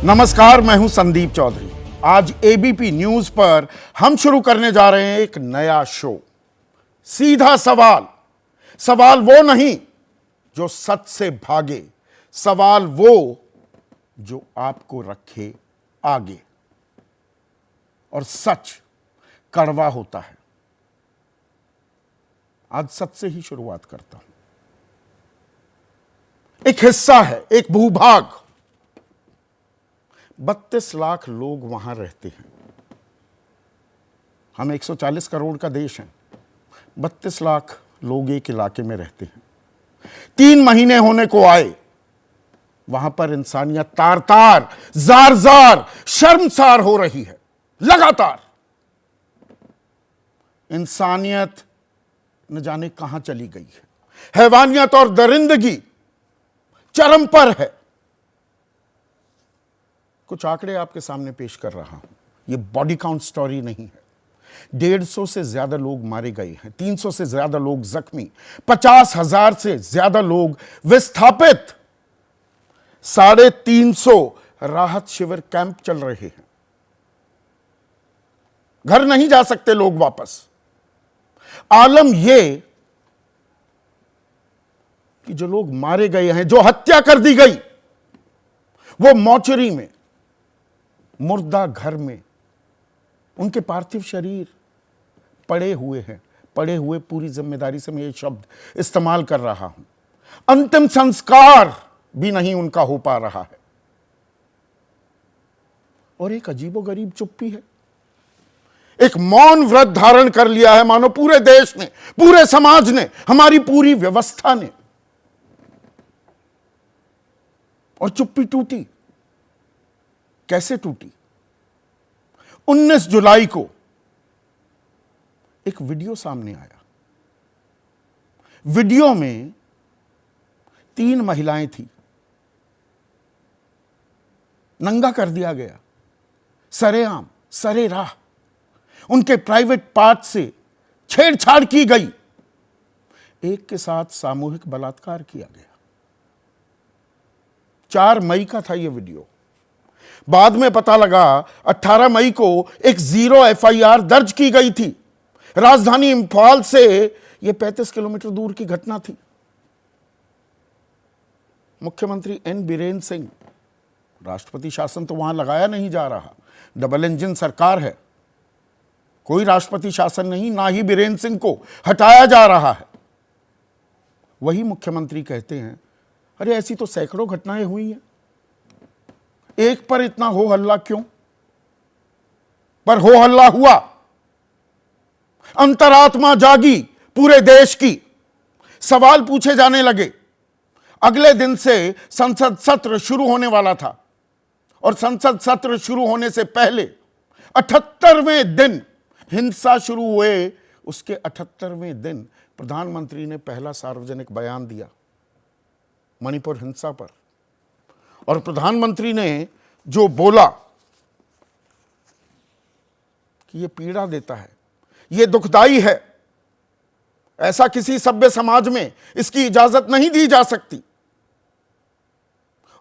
नमस्कार, मैं हूं संदीप चौधरी। आज एबीपी न्यूज पर हम शुरू करने जा रहे हैं एक नया शो। सीधा सवाल। सवाल वो नहीं जो सच से भागे, सवाल वो जो आपको रखे आगे। और सच कड़वा होता है। आज सच से ही शुरुआत करता हूं। एक हिस्सा है, एक भूभाग, 32 लाख लोग वहां रहते हैं। हम 140 करोड़ का देश है। 32 लाख लोग एक इलाके में रहते हैं। 3 महीने होने को आए, वहां पर इंसानियत तार तार, जार जार, शर्मसार हो रही है। लगातार इंसानियत न जाने कहां चली गई है। हैवानियत और दरिंदगी चरम पर है। कुछ आंकड़े आपके सामने पेश कर रहा हूं। यह बॉडी काउंट स्टोरी नहीं है। 150 से ज्यादा लोग मारे गए हैं, 300 से ज्यादा लोग जख्मी, 50,000 से ज्यादा लोग विस्थापित, 350 राहत शिविर कैंप चल रहे हैं। घर नहीं जा सकते लोग वापस। आलम यह कि जो लोग मारे गए हैं, जो हत्या कर दी गई, वो मोर्चरी में, मुर्दा घर में उनके पार्थिव शरीर पड़े हुए हैं। पड़े हुए, पूरी जिम्मेदारी से मैं ये शब्द इस्तेमाल कर रहा हूं। अंतिम संस्कार भी नहीं उनका हो पा रहा है। और एक अजीबोगरीब चुप्पी है। एक मौन व्रत धारण कर लिया है, मानो पूरे देश ने, पूरे समाज ने, हमारी पूरी व्यवस्था ने। और चुप्पी टूटी। कैसे टूटी? 19 जुलाई को एक वीडियो सामने आया। वीडियो में 3 महिलाएं थी। नंगा कर दिया गया, सरेआम, सरेराह। उनके प्राइवेट पार्ट से छेड़छाड़ की गई। एक के साथ सामूहिक बलात्कार किया गया। 4 मई का था यह वीडियो। बाद में पता लगा 18 मई को एक 0 एफआईआर दर्ज की गई थी। राजधानी इंफाल से यह 35 किलोमीटर दूर की घटना थी। मुख्यमंत्री एन बीरेन सिंह, राष्ट्रपति शासन तो वहां लगाया नहीं जा रहा, डबल इंजन सरकार है, कोई राष्ट्रपति शासन नहीं, ना ही बीरेन सिंह को हटाया जा रहा है। वही मुख्यमंत्री कहते हैं, अरे ऐसी तो सैकड़ों घटनाएं हुई हैं, एक पर इतना हो हल्ला क्यों? पर हो हल्ला हुआ। अंतरात्मा जागी पूरे देश की। सवाल पूछे जाने लगे। अगले दिन से संसद सत्र शुरू होने वाला था और संसद सत्र शुरू होने से पहले 78वें दिन हिंसा शुरू हुए। उसके 78वें दिन प्रधानमंत्री ने पहला सार्वजनिक बयान दिया मणिपुर हिंसा पर। और प्रधानमंत्री ने जो बोला कि यह पीड़ा देता है, यह दुखदाई है, ऐसा किसी सभ्य समाज में इसकी इजाजत नहीं दी जा सकती।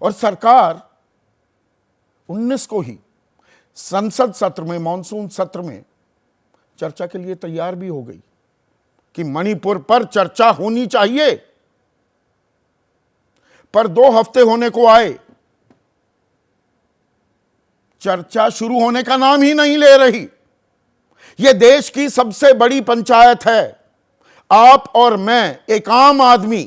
और सरकार 19 को ही संसद सत्र में, मॉनसून सत्र में चर्चा के लिए तैयार भी हो गई कि मणिपुर पर चर्चा होनी चाहिए। पर 2 हफ्ते होने को आए, चर्चा शुरू होने का नाम ही नहीं ले रही। यह देश की सबसे बड़ी पंचायत है। आप और मैं, एक आम आदमी,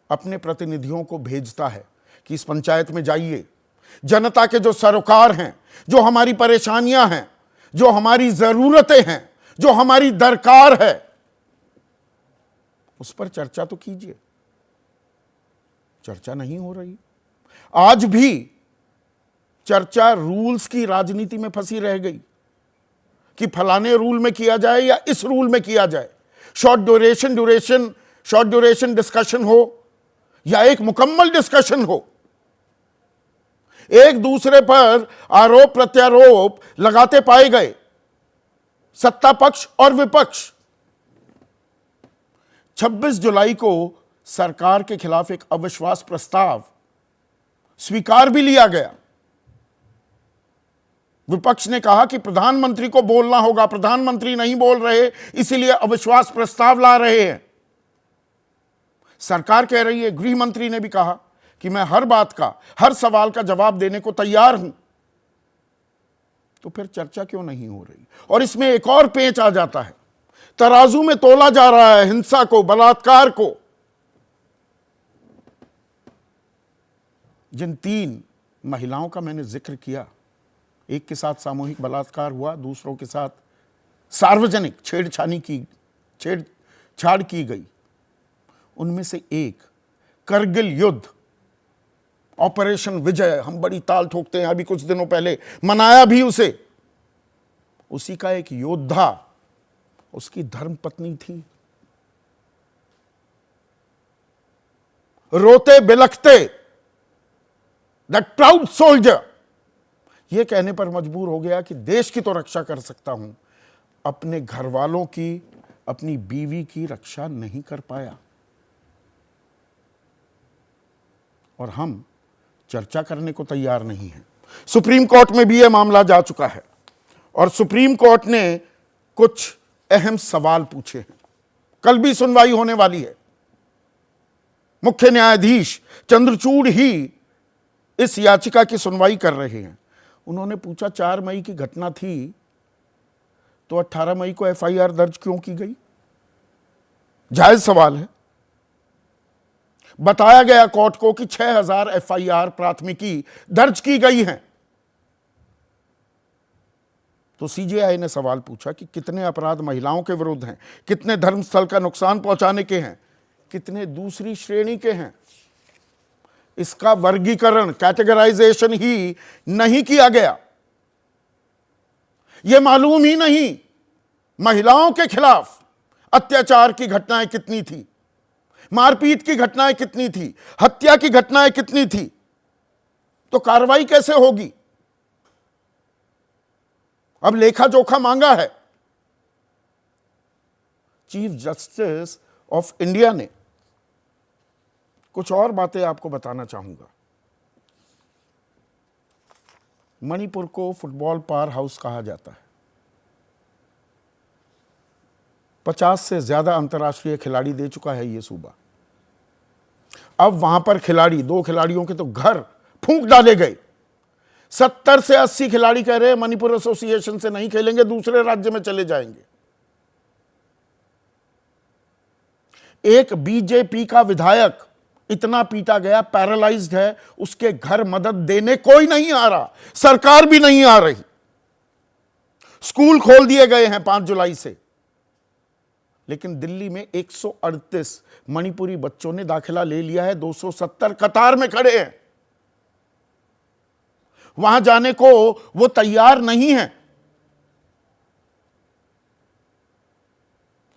अपने प्रतिनिधियों को भेजता है कि इस पंचायत में जाइए। जनता के जो सरोकार हैं, जो हमारी परेशानियां हैं, जो हमारी जरूरतें हैं, जो हमारी दरकार है, उस पर चर्चा तो कीजिए। चर्चा नहीं हो रही। आज भी चर्चा रूल्स की राजनीति में फंसी रह गई कि फलाने रूल में किया जाए या इस रूल में किया जाए। शॉर्ट ड्यूरेशन डिस्कशन हो या एक मुकम्मल डिस्कशन हो। एक दूसरे पर आरोप प्रत्यारोप लगाते पाए गए सत्ता पक्ष और विपक्ष। 26 जुलाई को सरकार के खिलाफ एक अविश्वास प्रस्ताव स्वीकार भी लिया गया। विपक्ष ने कहा कि प्रधानमंत्री को बोलना होगा, प्रधानमंत्री नहीं बोल रहे, इसीलिए अविश्वास प्रस्ताव ला रहे हैं। सरकार कह रही है, गृह मंत्री ने भी कहा कि मैं हर बात का, हर सवाल का जवाब देने को तैयार हूं। तो फिर चर्चा क्यों नहीं हो रही? और इसमें एक और पेंच आ जाता है, तराजू में तोला जा रहा है हिंसा को, बलात्कार को। जिन 3 महिलाओं का मैंने जिक्र किया, एक के साथ सामूहिक बलात्कार हुआ, दूसरों के साथ सार्वजनिक छेड़छाड़ की गई, उनमें से एक करगिल युद्ध, ऑपरेशन विजय, हम बड़ी ताल ठोकते हैं, अभी कुछ दिनों पहले मनाया भी उसे, उसी का एक योद्धा, उसकी धर्मपत्नी थी। रोते बिलखते दैट प्राउड सोल्जर यह कहने पर मजबूर हो गया कि देश की तो रक्षा कर सकता हूं, अपने घर वालों की, अपनी बीवी की रक्षा नहीं कर पाया। और हम चर्चा करने को तैयार नहीं हैं। सुप्रीम कोर्ट में भी यह मामला जा चुका है और सुप्रीम कोर्ट ने कुछ अहम सवाल पूछे हैं। कल भी सुनवाई होने वाली है। मुख्य न्यायाधीश चंद्रचूड़ ही इस याचिका की सुनवाई कर रहे हैं। उन्होंने पूछा, 4 मई की घटना थी तो 18 मई को एफआईआर दर्ज क्यों की गई? जायज सवाल है। बताया गया कोर्ट को कि 6000 एफआईआर प्राथमिकी दर्ज की गई हैं। तो सीजेआई ने सवाल पूछा कि कितने अपराध महिलाओं के विरुद्ध हैं, कितने धर्मस्थल का नुकसान पहुंचाने के हैं, कितने दूसरी श्रेणी के हैं। इसका वर्गीकरण, कैटेगराइजेशन ही नहीं किया गया। यह मालूम ही नहीं महिलाओं के खिलाफ अत्याचार की घटनाएं कितनी थी, मारपीट की घटनाएं कितनी थी, हत्या की घटनाएं कितनी थी। तो कार्रवाई कैसे होगी? अब लेखा जोखा मांगा है। चीफ जस्टिस ऑफ इंडिया ने कुछ और बातें आपको बताना चाहूंगा। मणिपुर को फुटबॉल पावर हाउस कहा जाता है। 50 से ज्यादा अंतर्राष्ट्रीय खिलाड़ी दे चुका है यह सूबा। अब वहां पर खिलाड़ी, 2 खिलाड़ियों के तो घर फूंक डाले गए। 70 से 80 खिलाड़ी कह रहे हैं मणिपुर एसोसिएशन से नहीं खेलेंगे, दूसरे राज्य में चले जाएंगे। एक बीजेपी का विधायक इतना पीटा गया, पैरालाइज्ड है, उसके घर मदद देने कोई नहीं आ रहा, सरकार भी नहीं आ रही। स्कूल खोल दिए गए हैं 5 जुलाई से, लेकिन दिल्ली में 138 मणिपुरी बच्चों ने दाखिला ले लिया है, 270 कतार में खड़े हैं। वहां जाने को वो तैयार नहीं है।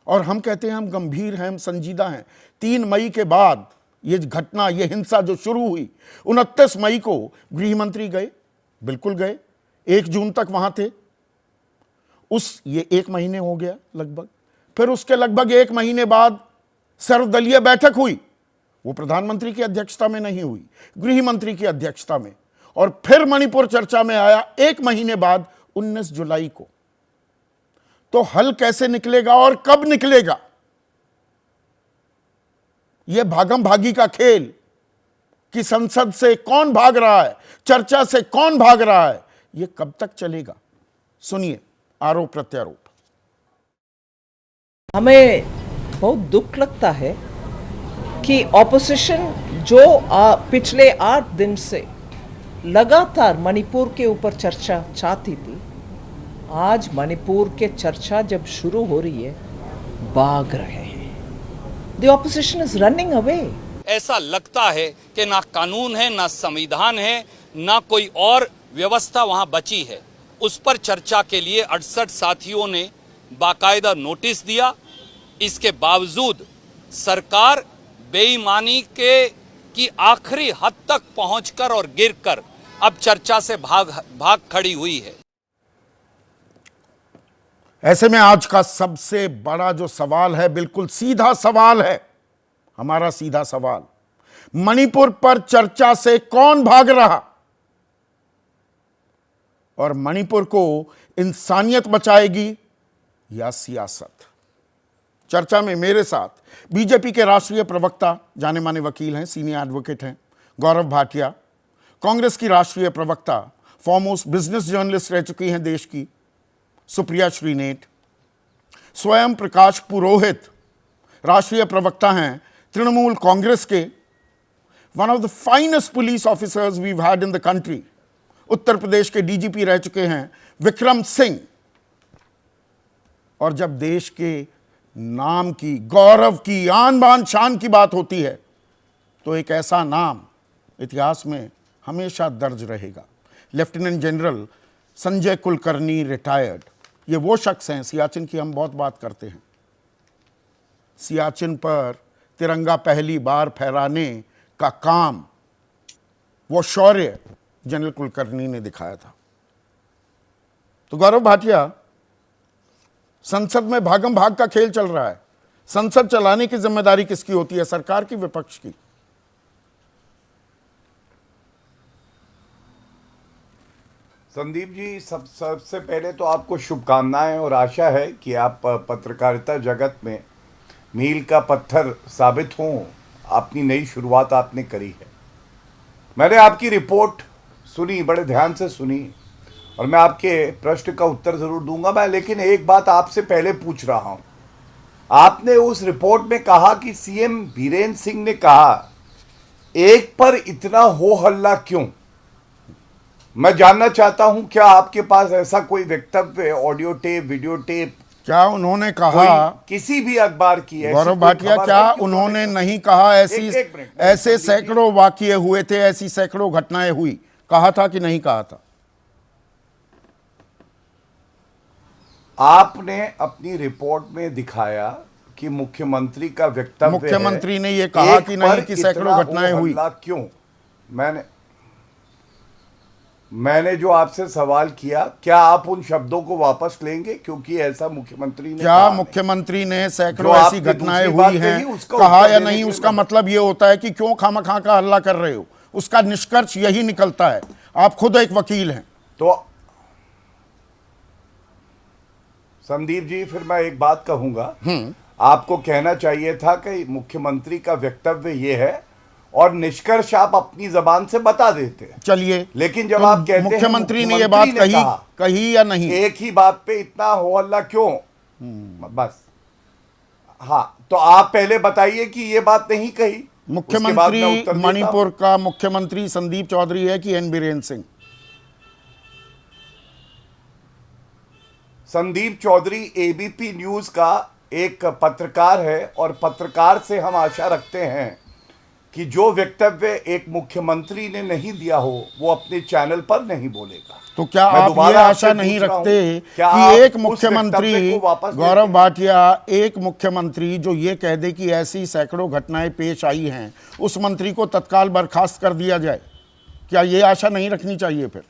और हम कहते हैं हम गंभीर हैं, हम संजीदा हैं। 3 मई के बाद ये घटना, ये हिंसा जो शुरू हुई, 29 मई को गृह मंत्री गए, बिल्कुल गए, 1 जून तक वहां थे। ये 1 महीने हो गया लगभग। फिर उसके लगभग 1 महीने बाद सर्वदलीय बैठक हुई। वो प्रधानमंत्री की अध्यक्षता में नहीं हुई, गृह मंत्री की अध्यक्षता में। और फिर मणिपुर चर्चा में आया 1 महीने बाद, 19 जुलाई को। तो हल कैसे निकलेगा और कब निकलेगा? यह भागम भागी का खेल कि संसद से कौन भाग रहा है, चर्चा से कौन भाग रहा है, यह कब तक चलेगा? सुनिए आरोप प्रत्यारोप। हमें बहुत दुख लगता है कि ऑपोजिशन जो पिछले 8 दिन से लगातार मणिपुर के ऊपर चर्चा चाहती थी, आज मणिपुर के चर्चा जब शुरू हो रही है, भाग रहे हैं। The opposition is running away. ऐसा लगता है कि ना कानून है, ना संविधान है, ना कोई और व्यवस्था वहां बची है। उस पर चर्चा के लिए 68 साथियों ने बाकायदा नोटिस दिया। इसके बावजूद सरकार बेईमानी की आखिरी हद तक पहुंचकर और गिरकर अब चर्चा से भाग खड़ी हुई है। ऐसे में आज का सबसे बड़ा जो सवाल है, बिल्कुल सीधा सवाल है, हमारा सीधा सवाल, मणिपुर पर चर्चा से कौन भाग रहा और मणिपुर को इंसानियत बचाएगी या सियासत? चर्चा में मेरे साथ बीजेपी के राष्ट्रीय प्रवक्ता, जाने माने वकील हैं, सीनियर एडवोकेट हैं गौरव भाटिया, कांग्रेस की राष्ट्रीय प्रवक्ता, फॉरमोस्ट बिजनेस जर्नलिस्ट रह चुकी हैं देश की सुप्रिया श्रीनेट, स्वयं प्रकाश पुरोहित राष्ट्रीय प्रवक्ता हैं तृणमूल कांग्रेस के, one of the finest police officers we've had in the country, Uttar Pradesh के डीजीपी रह चुके हैं विक्रम सिंह। और जब देश के नाम की, गौरव की, आन बान शान की बात होती है तो एक ऐसा नाम इतिहास में हमेशा दर्ज रहेगा। Lieutenant general Sanjay Kulkarni retired, ये वो शख्स हैं, सियाचिन की हम बहुत बात करते हैं, सियाचिन पर तिरंगा पहली बार फहराने का काम, वो शौर्य जनरल कुलकर्णी ने दिखाया था। तो गौरव भाटिया, संसद में भागम भाग का खेल चल रहा है, संसद चलाने की जिम्मेदारी किसकी होती है, सरकार की, विपक्ष की? संदीप जी, सबसे पहले तो आपको शुभकामनाएं और आशा है कि आप पत्रकारिता जगत में मील का पत्थर साबित हों। अपनी नई शुरुआत आपने करी है। मैंने आपकी रिपोर्ट सुनी, बड़े ध्यान से सुनी, और मैं आपके प्रश्न का उत्तर ज़रूर दूंगा मैं, लेकिन एक बात आपसे पहले पूछ रहा हूं। आपने उस रिपोर्ट में कहा कि सीएम बीरेन्द्र सिंह ने कहा, एक पर इतना हो हल्ला क्यों? मैं जानना चाहता हूं, क्या आपके पास ऐसा कोई वक्तव्य, ऑडियो टेप, वीडियो टेप, क्या उन्होंने कहा किसी भी अखबार की? गौरव भाटिया, क्या उन्होंने नहीं कहा ऐसे सैकड़ों वाकये हुए थे, ऐसी सैकड़ों घटनाएं हुई, कहा था कि नहीं कहा था? आपने अपनी रिपोर्ट में दिखाया कि मुख्यमंत्री का वक्तव्य, मुख्यमंत्री ने यह कहा कि नहीं कि सैकड़ों घटनाएं हुई। क्यों? मैंने जो आपसे सवाल किया, क्या आप उन शब्दों को वापस लेंगे? क्योंकि ऐसा मुख्यमंत्री ने क्या मुख्यमंत्री ने सैकड़ों ऐसी घटनाएं हुई हैं कहा या नहीं? उसका मतलब यह होता है कि क्यों खामखा का हल्ला कर रहे हो, उसका निष्कर्ष यही निकलता है। आप खुद एक वकील हैं। तो संदीप जी, फिर मैं एक बात कहूंगा, आपको कहना चाहिए था कि मुख्यमंत्री का वक्तव्य ये है और निष्कर्ष आप अपनी जबान से बता देते। चलिए, लेकिन जब आप कहते हैं मुख्यमंत्री ने ये बात कही या नहीं, एक ही बात पे इतना हो हल्ला क्यों? बस, हाँ, तो आप पहले बताइए कि ये बात नहीं कही। मुख्यमंत्री मणिपुर का मुख्यमंत्री संदीप चौधरी है कि एन बीरेन्द्र सिंह? संदीप चौधरी एबीपी न्यूज का एक पत्रकार है, और पत्रकार से हम आशा रखते हैं कि जो वक्तव्य एक मुख्यमंत्री ने नहीं दिया हो वो अपने चैनल पर नहीं बोलेगा। तो क्या आप ये आशा नहीं रखते कि एक मुख्यमंत्री, गौरव भाटिया, एक मुख्यमंत्री जो ये कह दे कि ऐसी सैकड़ों घटनाएं पेश आई हैं, उस मंत्री को तत्काल बर्खास्त कर दिया जाए? क्या ये आशा नहीं रखनी चाहिए फिर?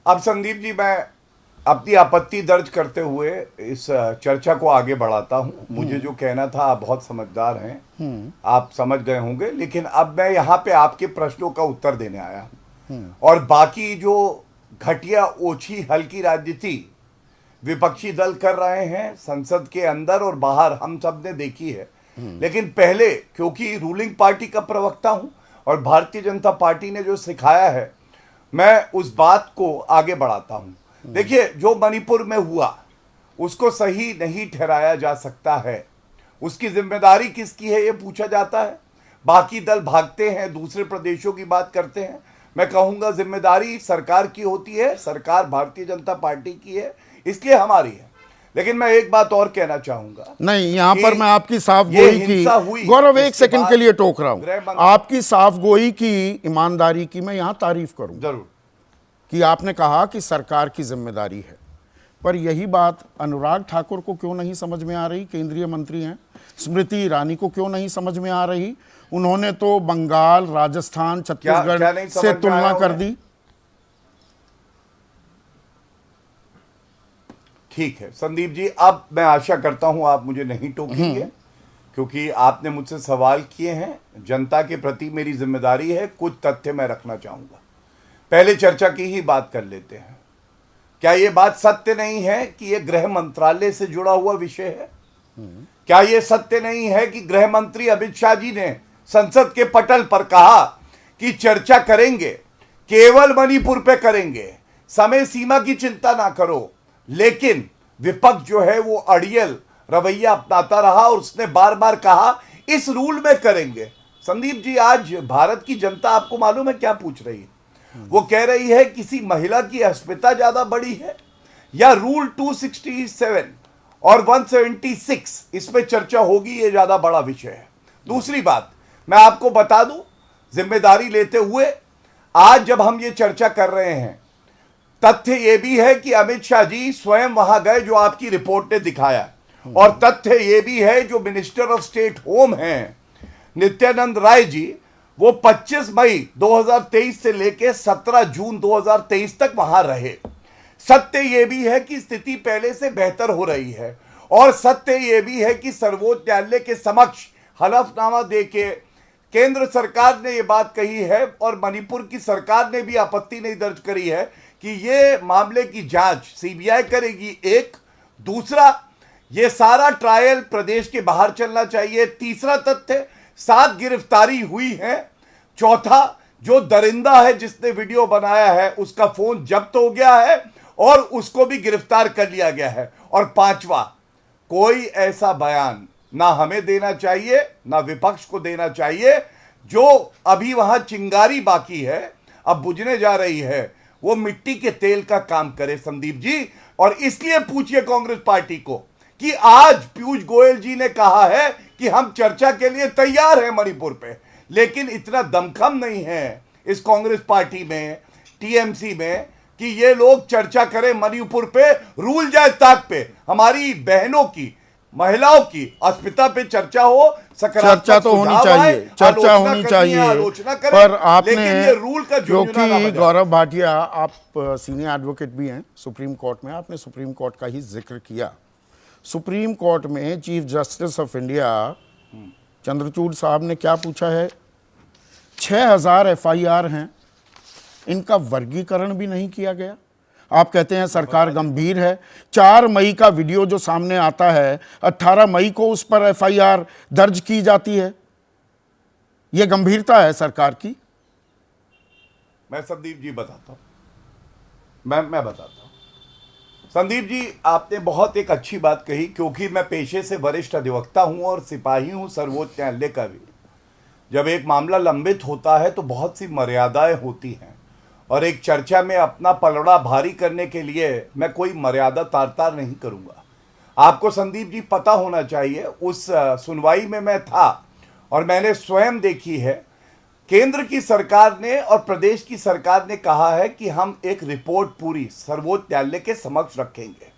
अब संदीप जी, मैं अपनी आपत्ति दर्ज करते हुए इस चर्चा को आगे बढ़ाता हूं। मुझे जो कहना था, आप बहुत समझदार हैं, आप समझ गए होंगे, लेकिन अब मैं यहाँ पे आपके प्रश्नों का उत्तर देने आया हूं। और बाकी जो घटिया ओछी हल्की राजनीति विपक्षी दल कर रहे हैं संसद के अंदर और बाहर, हम सब ने देखी है। लेकिन पहले, क्योंकि रूलिंग पार्टी का प्रवक्ता हूं और भारतीय जनता पार्टी ने जो सिखाया है, मैं उस बात को आगे बढ़ाता हूं। देखिए, जो मणिपुर में हुआ उसको सही नहीं ठहराया जा सकता है। उसकी जिम्मेदारी किसकी है ये पूछा जाता है। बाकी दल भागते हैं, दूसरे प्रदेशों की बात करते हैं। मैं कहूंगा जिम्मेदारी सरकार की होती है, सरकार भारतीय जनता पार्टी की है, इसलिए हमारी है। लेकिन मैं एक बात और कहना चाहूंगा। नहीं, यहां पर मैं आपकी साफगोई की, गौरव एक सेकंड के लिए टोक रहा हूं, आपकी साफगोई की, ईमानदारी की मैं यहां तारीफ करूं जरूर कि आपने कहा कि सरकार की जिम्मेदारी है, पर यही बात अनुराग ठाकुर को क्यों नहीं समझ में आ रही? केंद्रीय मंत्री हैं। स्मृति ईरानी को क्यों नहीं समझ में आ रही? उन्होंने तो बंगाल, राजस्थान, छत्तीसगढ़ से तुलना कर दी। ठीक है संदीप जी, अब मैं आशा करता हूं आप मुझे नहीं टोकेंगे। क्योंकि आपने मुझसे सवाल किए हैं, जनता के प्रति मेरी जिम्मेदारी है, कुछ तथ्य मैं रखना चाहूंगा। पहले चर्चा की ही बात कर लेते हैं। क्या यह बात सत्य नहीं है कि यह गृह मंत्रालय से जुड़ा हुआ विषय है? क्या यह सत्य नहीं है कि गृह मंत्री अमित शाह जी ने संसद के पटल पर कहा कि चर्चा करेंगे, केवल मणिपुर पे करेंगे, समय सीमा की चिंता ना करो? लेकिन विपक्ष जो है वो अड़ियल रवैया अपनाता रहा और उसने बार बार कहा इस रूल में करेंगे। संदीप जी, आज भारत की जनता आपको मालूम है क्या पूछ रही है? वो कह रही है किसी महिला की अस्मिता ज्यादा बड़ी है या रूल 267 और 176 इसमें चर्चा होगी, ये ज्यादा बड़ा विषय है। दूसरी बात मैं आपको बता दूं, जिम्मेदारी लेते हुए आज जब हम ये चर्चा कर रहे हैं, तथ्य ये भी है कि अमित शाह जी स्वयं वहां गए जो आपकी रिपोर्ट ने दिखाया, और तथ्य ये भी है जो मिनिस्टर ऑफ स्टेट होम हैं नित्यानंद राय जी, वो 25 मई 2023 से लेकर 17 जून 2023 तक वहां रहे। सत्य यह भी है कि स्थिति पहले से बेहतर हो रही है, और सत्य यह भी है कि सर्वोच्च न्यायालय के समक्ष हलफनामा देके केंद्र सरकार ने यह बात कही है और मणिपुर की सरकार ने भी आपत्ति नहीं दर्ज करी है कि यह मामले की जांच सीबीआई करेगी। एक दूसरा, यह सारा ट्रायल प्रदेश के बाहर चलना चाहिए। तीसरा तथ्य, 7 गिरफ्तारी हुई है। चौथा, जो दरिंदा है जिसने वीडियो बनाया है उसका फोन जब्त हो गया है और उसको भी गिरफ्तार कर लिया गया है। और पांचवा, कोई ऐसा बयान ना हमें देना चाहिए ना विपक्ष को देना चाहिए जो अभी वहां चिंगारी बाकी है, अब बुझने जा रही है, वो मिट्टी के तेल का काम करे संदीप जी। और इसलिए पूछिए कांग्रेस पार्टी को कि आज पीयूष गोयल जी ने कहा है कि हम चर्चा के लिए तैयार हैं मणिपुर पे, लेकिन इतना दमखम नहीं है इस कांग्रेस पार्टी में, टीएमसी में, कि ये लोग चर्चा करें मणिपुर पे, रूल जाए ताक पे, हमारी बहनों की, महिलाओं की अस्मिता पे चर्चा हो, सकारात्मक चर्चा तो होनी चाहिए, चर्चा होनी चाहिए, आलोचना करें, पर आपने, लेकिन ये रूल का झुंझुना ना क्योंकि बजाए। गौरव भाटिया आप सीनियर एडवोकेट भी हैं सुप्रीम कोर्ट में, आपने सुप्रीम कोर्ट का ही जिक्र किया। सुप्रीम कोर्ट में chief justice of India Chandrachud साहब ने क्या पूछा है? 6000 एफआईआर हैं, इनका वर्गीकरण भी नहीं किया गया। आप कहते हैं सरकार गंभीर है। 4 मई का वीडियो जो सामने आता है, 18 मई को उस पर एफआईआर दर्ज की जाती है। यह गंभीरता है सरकार की? मैं संदीप जी बताता हूं, मैं बताता हूं। संदीप जी, आपने बहुत एक अच्छी बात कही, क्योंकि मैं पेशे से वरिष्ठ अधिवक्ता हूं और सिपाही हूं सर्वोच्च न्यायालय का भी। जब एक मामला लंबित होता है तो बहुत सी मर्यादाएं होती हैं, और एक चर्चा में अपना पलड़ा भारी करने के लिए मैं कोई मर्यादा तार नहीं करूंगा। आपको संदीप जी पता होना चाहिए, उस सुनवाई में मैं था और मैंने स्वयं देखी है। केंद्र की सरकार ने और प्रदेश की सरकार ने कहा है कि हम एक रिपोर्ट पूरी सर्वोच्च न्यायालय के समक्ष रखेंगे।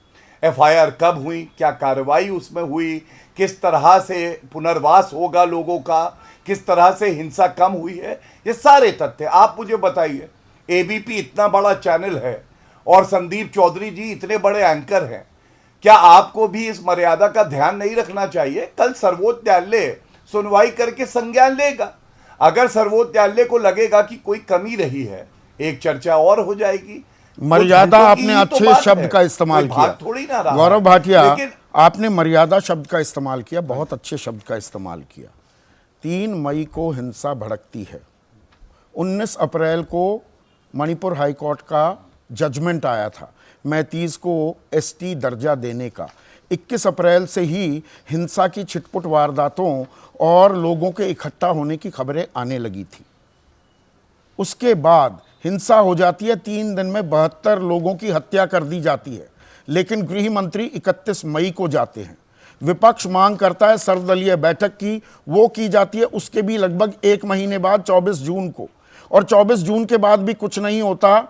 एफआईआर कब हुई, क्या कार्रवाई उसमें हुई, किस तरह से पुनर्वास होगा लोगों का, किस तरह से हिंसा कम हुई है, ये सारे तथ्य आप मुझे बताइए। एबीपी इतना बड़ा चैनल है और संदीप चौधरी जी इतने बड़े एंकर हैं, क्या आपको भी इस मर्यादा का ध्यान नहीं रखना चाहिए? कल सर्वोच्च न्यायालय सुनवाई करके संज्ञान लेगा। अगर सर्वोच्च न्यायालय को लगेगा कि कोई कमी रही है, एक चर्चा और हो जाएगी। मर्यादा आपने अच्छे शब्द का इस्तेमाल किया, थोड़ी ना रहा। गौरव भाटिया, लेकिन आपने मर्यादा शब्द का इस्तेमाल किया, बहुत अच्छे शब्द का इस्तेमाल किया। 3 मई को हिंसा भड़कती है, 19 अप्रैल को मणिपुर हाईकोर्ट का जजमेंट आया था 35 को एसटी दर्जा देने का। 21 अप्रैल से ही हिंसा की छिटपुट वारदातों और लोगों के इकट्ठा होने की खबरें आने लगी थी। उसके बाद हिंसा हो जाती है, 3 दिन में 72 लोगों की हत्या कर दी जाती है। लेकिन गृह मंत्री 31 मई को जाते हैं। विपक्ष मांग करता है सर्वदलीय बैठक की, वो की जाती है उसके भी लगभग 1 महीने बाद 24 जून को, और 24 जून के बाद भी कुछ नहीं होता।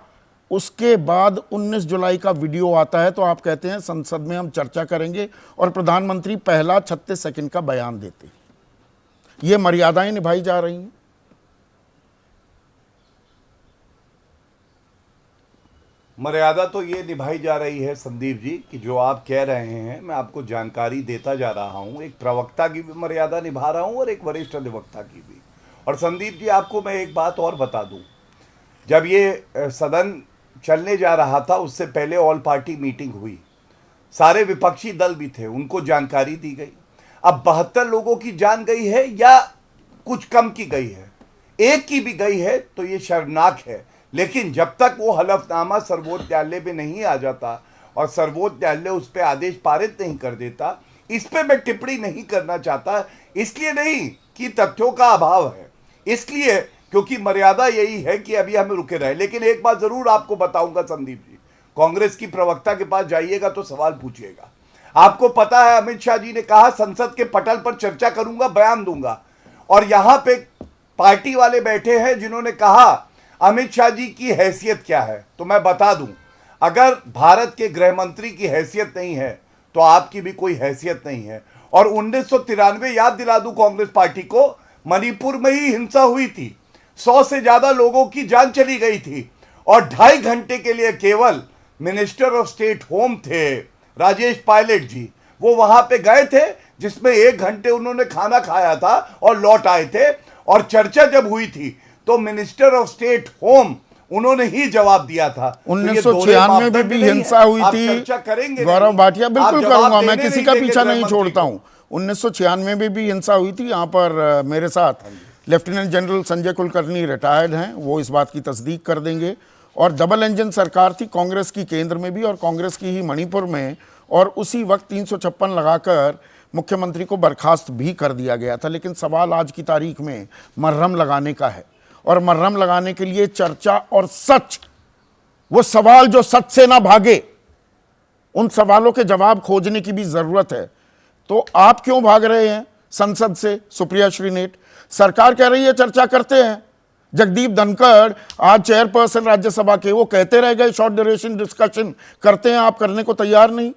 उसके बाद 19 जुलाई का वीडियो आता है, तो आप कहते हैं संसद में हम चर्चा करेंगे, और प्रधानमंत्री पहला 36 सेकंड का बयान देते हैं। ये मर्यादाएं निभाई जा रही हैं। मर्यादा तो ये निभाई जा रही है संदीप जी कि जो आप कह रहे हैं मैं आपको जानकारी देता जा रहा हूं। एक प्रवक्ता की भी मर्यादा निभा रहा हूं और एक वरिष्ठ अधिवक्ता की भी। और संदीप जी आपको मैं एक बात और बता दूं, जब ये सदन चलने जा रहा था उससे पहले ऑल पार्टी मीटिंग हुई, सारे विपक्षी दल भी थे, उनको जानकारी दी गई। अब 72 लोगों की जान गई है या कुछ कम की गई है, एक की भी गई है तो ये शर्मनाक है। लेकिन जब तक वो हलफनामा सर्वोच्च न्यायालय में नहीं आ जाता और सर्वोच्च न्यायालय उस पर आदेश पारित नहीं कर देता, इस पे मैं टिप्पणी नहीं करना चाहता। इसलिए नहीं कि तथ्यों का अभाव है, इसलिए क्योंकि मर्यादा यही है कि अभी हमें रुके रहे। लेकिन एक बात जरूर आपको बताऊंगा संदीप जी, कांग्रेस की प्रवक्ता के पास जाइएगा तो सवाल पूछिएगा। आपको पता है अमित शाह जी ने कहा संसद के पटल पर चर्चा करूंगा, बयान दूंगा, और यहां पे पार्टी वाले बैठे हैं जिन्होंने कहा अमित शाह जी की हैसियत क्या है। तो मैं बता दूं, अगर भारत के गृह मंत्री की हैसियत नहीं है तो आपकी भी कोई हैसियत नहीं है। और 1993 याद दिला दूं कांग्रेस पार्टी को, मणिपुर में ही हिंसा हुई थी, 100 से ज्यादा लोगों की जान चली गई थी और 2.5 घंटे के लिए केवल मिनिस्टर ऑफ स्टेट होम थे राजेश पायलट जी, वो वहां पे गए थे, जिसमें 1 घंटे उन्होंने खाना खाया था और लौट आए थे। और चर्चा जब हुई थी तो मिनिस्टर ऑफ स्टेट होम उन्होंने ही जवाब दिया था। 1996 में भी हिंसा हुई थी गौरव भाटिया, बिल्कुल करूंगा, मैं किसी का पीछा नहीं छोड़ता हूं। 1996 में भी हिंसा हुई थी, यहाँ पर मेरे साथ lieutenant general Sanjay Kulkarni retired हैं, वो इस बात की तस्दीक कर देंगे। और डबल इंजन सरकार थी, कांग्रेस की केंद्र में भी और कांग्रेस की ही मणिपुर में, और उसी वक्त 356 लगाकर मुख्यमंत्री को बर्खास्त भी कर दिया गया था। लेकिन सवाल आज की तारीख में मरहम लगाने का है, और मरहम लगाने के लिए चर्चा और सच, वो सवाल जो सच से ना भागे, उन सवालों के जवाब खोजने की भी जरूरत है। तो आप क्यों भाग रहे हैं संसद से? सुप्रिया श्रीनेट, सरकार कह रही है चर्चा करते हैं। जगदीप धनखड़ आज चेयरपर्सन राज्यसभा के, वो कहते रह गए शॉर्ट ड्यूरेशन डिस्कशन करते हैं, आप करने को तैयार नहीं।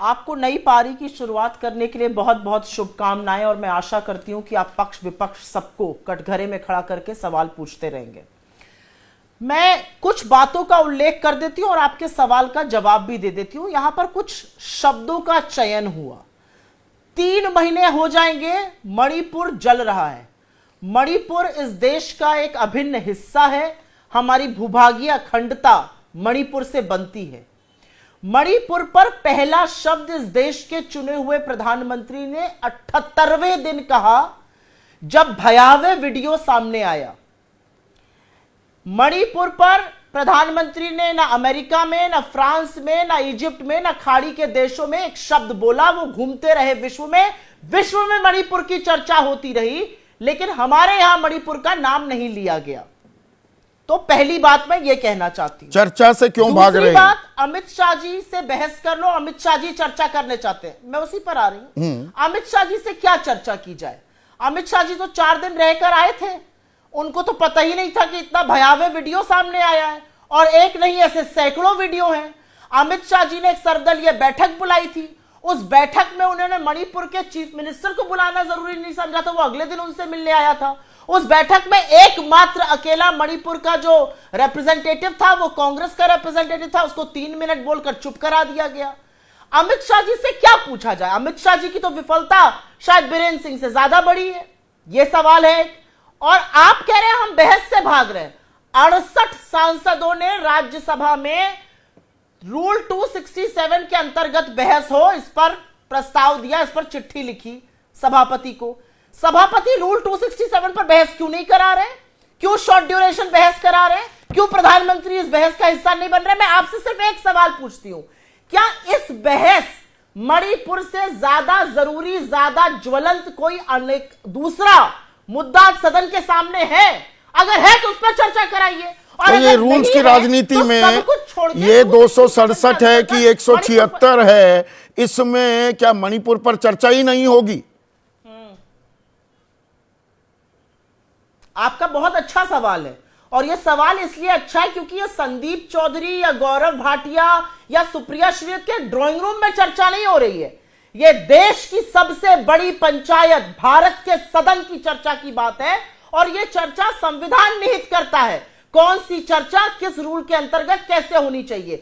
आपको नई पारी की शुरुआत करने के लिए बहुत बहुत शुभकामनाएं, और मैं आशा करती हूं कि आप पक्ष विपक्ष सबको कटघरे में खड़ा करके सवाल पूछते रहेंगे। मैं कुछ बातों का उल्लेख कर देती हूं और आपके सवाल का जवाब भी दे देती हूं। यहां पर कुछ शब्दों का चयन हुआ। 3 महीने हो जाएंगे मणिपुर जल रहा है। मणिपुर इस देश का एक अभिन्न हिस्सा है। हमारी भूभागीय अखंडता मणिपुर से बनती है। मणिपुर पर पहला शब्द इस देश के चुने हुए प्रधानमंत्री ने 78वें दिन कहा, जब भयावह वीडियो सामने आया। मणिपुर पर प्रधानमंत्री ने ना अमेरिका में, ना फ्रांस में, ना इजिप्ट में, ना खाड़ी के देशों में एक शब्द बोला। वो घूमते रहे विश्व में मणिपुर की चर्चा होती रही, लेकिन हमारे यहां मणिपुर का नाम नहीं लिया गया। तो पहली बात मैं ये कहना चाहती हूं। चर्चा से क्यों भाग रहे हैं? दूसरी बात, अमित शाह जी से बहस कर लो। अमित शाह जी चर्चा करने चाहते हैं, मैं उसी पर आ रही हूं। अमित शाह जी से क्या चर्चा की जाए? अमित शाह जी तो 4 दिन रहकर आए थे, उनको तो पता ही नहीं था कि इतना भयावह वीडियो सामने आया है, और एक नहीं ऐसे सैकड़ों वीडियो हैं। अमित शाह जी ने एक सर्वदलीय बैठक बुलाई थी। उस बैठक में उन्होंने मणिपुर के चीफ मिनिस्टर को बुलाना जरूरी नहीं समझा था, वो अगले दिन उनसे मिलने आया था। उस बैठक में एकमात्र अकेला मणिपुर का जो रिप्रेजेंटेटिव था वो कांग्रेस का रिप्रेजेंटेटिव था, उसको 3 मिनट बोलकर चुप करा दिया गया। अमित शाह जी से क्या पूछा जाए? अमित शाह जी की तो विफलता शायद बीरेन्द्र सिंह से ज्यादा बड़ी है, यह सवाल है। और आप कह रहे हैं हम बहस से भाग रहे हैं। 68 सांसदों ने राज्यसभा में रूल 267 के अंतर्गत बहस हो, इस पर प्रस्ताव दिया, इस पर चिट्ठी लिखी सभापति को। सभापति रूल 267 पर बहस क्यों नहीं करा रहे? क्यों शॉर्ट ड्यूरेशन बहस करा रहे? क्यों प्रधानमंत्री इस बहस का हिस्सा नहीं बन रहे? मैं आपसे सिर्फ एक सवाल पूछती हूं, क्या इस बहस मणिपुर से ज्यादा जरूरी, ज्यादा ज्वलंत कोई अनेक दूसरा मुद्दा सदन के सामने है? अगर है तो उस पर चर्चा कराइए। तो ये रूल्स की राजनीति में ये 267 है कि 176 है, इसमें क्या मणिपुर पर चर्चा ही नहीं होगी? आपका बहुत अच्छा सवाल है, और यह सवाल इसलिए अच्छा है क्योंकि यह संदीप चौधरी या गौरव भाटिया या सुप्रिया श्रीनेट के ड्राइंग रूम में चर्चा नहीं हो रही है। यह देश की सबसे बड़ी पंचायत, भारत के सदन की चर्चा की बात है। और ये चर्चा संविधान निहित करता है कौन सी चर्चा किस रूल के अंतर्गत कैसे होनी चाहिए।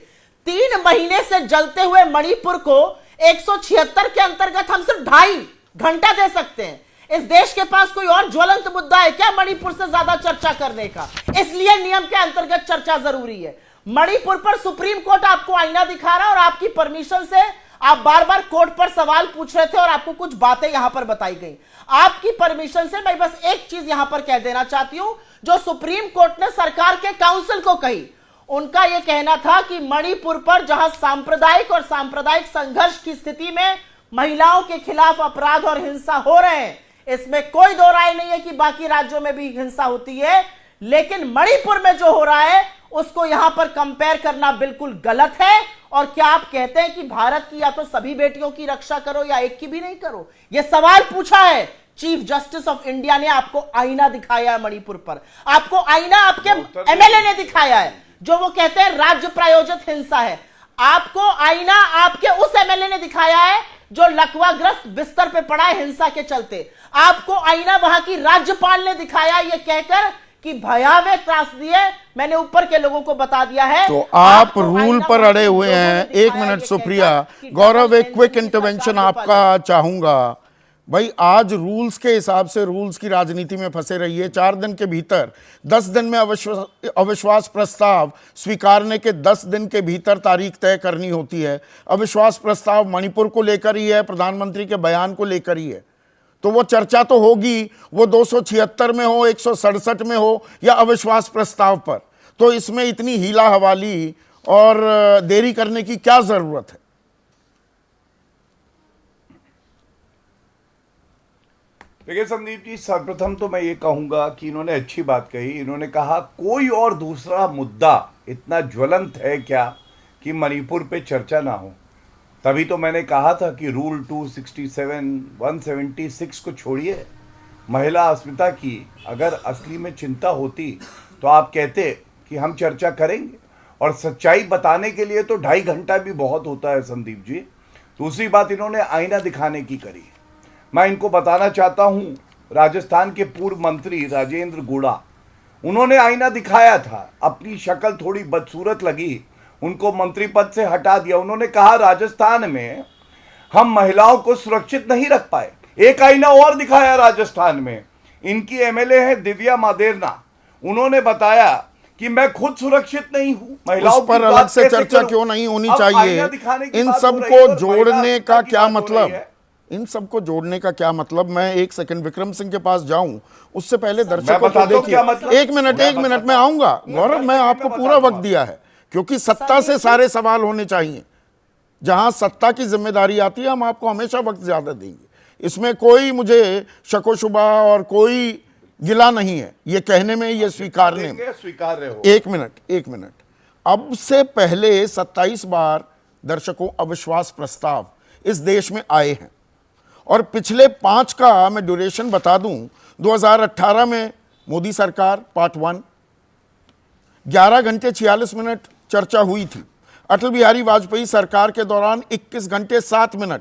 3 महीने से जलते हुए मणिपुर को 176 के अंतर्गत हम सिर्फ 2.5 घंटा दे सकते हैं। इस देश के पास कोई और ज्वलंत मुद्दा है क्या मणिपुर से ज्यादा चर्चा करने का? इसलिए नियम के अंतर्गत चर्चा जरूरी है। मणिपुर पर सुप्रीम कोर्ट आपको आईना दिखा रहा है और आपकी परमिशन से आप बार बार कोर्ट पर सवाल पूछ रहे थे और आपको कुछ बातें यहां पर बताई गई। आपकी परमिशन से मैं बस एक चीज यहां पर कह देना चाहती हूं जो सुप्रीम कोर्ट ने सरकार के काउंसिल को कही। उनका यह कहना था कि मणिपुर पर जहां सांप्रदायिक और सांप्रदायिक संघर्ष की स्थिति में महिलाओं के खिलाफ अपराध और हिंसा हो रहे हैं, इसमें कोई दो राय नहीं है कि बाकी राज्यों में भी हिंसा होती है, लेकिन मणिपुर में जो हो रहा है उसको यहां पर कंपेयर करना बिल्कुल गलत है। और क्या आप कहते हैं कि भारत की या तो सभी बेटियों की रक्षा करो या एक की भी नहीं करो? यह सवाल पूछा है चीफ जस्टिस ऑफ इंडिया ने। आपको आईना दिखाया है मणिपुर पर, आपको आईना आपके एमएलए ने दिखाया है जो वो कहते हैं राज्य प्रायोजित हिंसा है। आपको आईना आपके उस एमएलए ने दिखाया है जो लकवाग्रस्त बिस्तर पे पड़ा है हिंसा के चलते। आपको आईना वहां की राज्यपाल ने दिखाया ये कहकर कि भयावह त्रासदी है। मैंने ऊपर के लोगों को बता दिया है। तो आप रूल पर अड़े हुए हैं। 1 मिनट सुप्रिया। गौरव, एक क्विक इंटरवेंशन आपका चाहूंगा। भाई आज रूल्स के हिसाब से रूल्स की राजनीति में फंसे रहिए। 4 दिन के भीतर 10 दिन में अविश्वास प्रस्ताव स्वीकारने के 10 दिन के भीतर तारीख तय करनी होती है। अविश्वास प्रस्ताव मणिपुर को लेकर ही है, प्रधानमंत्री के बयान को लेकर ही है। तो वो चर्चा तो होगी, वो 276 में हो, 167 में हो या अविश्वास प्रस्ताव पर। तो इसमें इतनी हीला हवाली और देरी करने की क्या जरूरत है? देखिए संदीप जी, सर्वप्रथम तो मैं ये कहूंगा कि इन्होंने अच्छी बात कही। इन्होंने कहा कोई और दूसरा मुद्दा इतना ज्वलंत है क्या कि मणिपुर पे चर्चा ना हो। तभी तो मैंने कहा था कि रूल 267, 176 को छोड़िए। महिला अस्मिता की अगर असली में चिंता होती तो आप कहते कि हम चर्चा करेंगे, और सच्चाई बताने के लिए तो 2.5 घंटा भी बहुत होता है संदीप जी। दूसरी बात इन्होंने आईना दिखाने की करी। मैं इनको बताना चाहता हूं, राजस्थान के पूर्व मंत्री राजेंद्र गुड़ा, उन्होंने आईना दिखाया था। अपनी शक्ल थोड़ी बदसूरत लगी, उनको मंत्री पद से हटा दिया। उन्होंने कहा राजस्थान में हम महिलाओं को सुरक्षित नहीं रख पाए। एक आईना और दिखाया राजस्थान में। इनकी एमएलए है दिव्या मादेरना, उन्होंने बताया कि मैं खुद सुरक्षित नहीं हूं। महिलाओं पर अलग से चर्चा क्यों नहीं होनी चाहिए? इन सबको जोड़ने का क्या मतलब? इन सबको जोड़ने का क्या मतलब? मैं 1 सेकंड विक्रम सिंह के पास जाऊं, उससे पहले दर्शकों को देखिए। मतलब? 1 मिनट में आऊंगा। गौरव, मैं आपको पूरा वक्त दिया है क्योंकि सत्ता से सारे सवाल होने चाहिए। जहां सत्ता की जिम्मेदारी आती है हम आपको हमेशा वक्त ज्यादा देंगे। इसमें कोई मुझे शको शुबा और कोई गिला नहीं है ये कहने में, ये स्वीकारने में। स्वीकार रहे हो। 1 मिनट। अब से पहले 27 बार दर्शकों अविश्वास प्रस्ताव इस देश में आए हैं और पिछले 5 का मैं ड्यूरेशन बता दूं। 2018 में मोदी सरकार पार्ट 1 11 घंटे 46 मिनट चर्चा हुई थी। अटल बिहारी वाजपेयी सरकार के दौरान 21 घंटे 7 मिनट।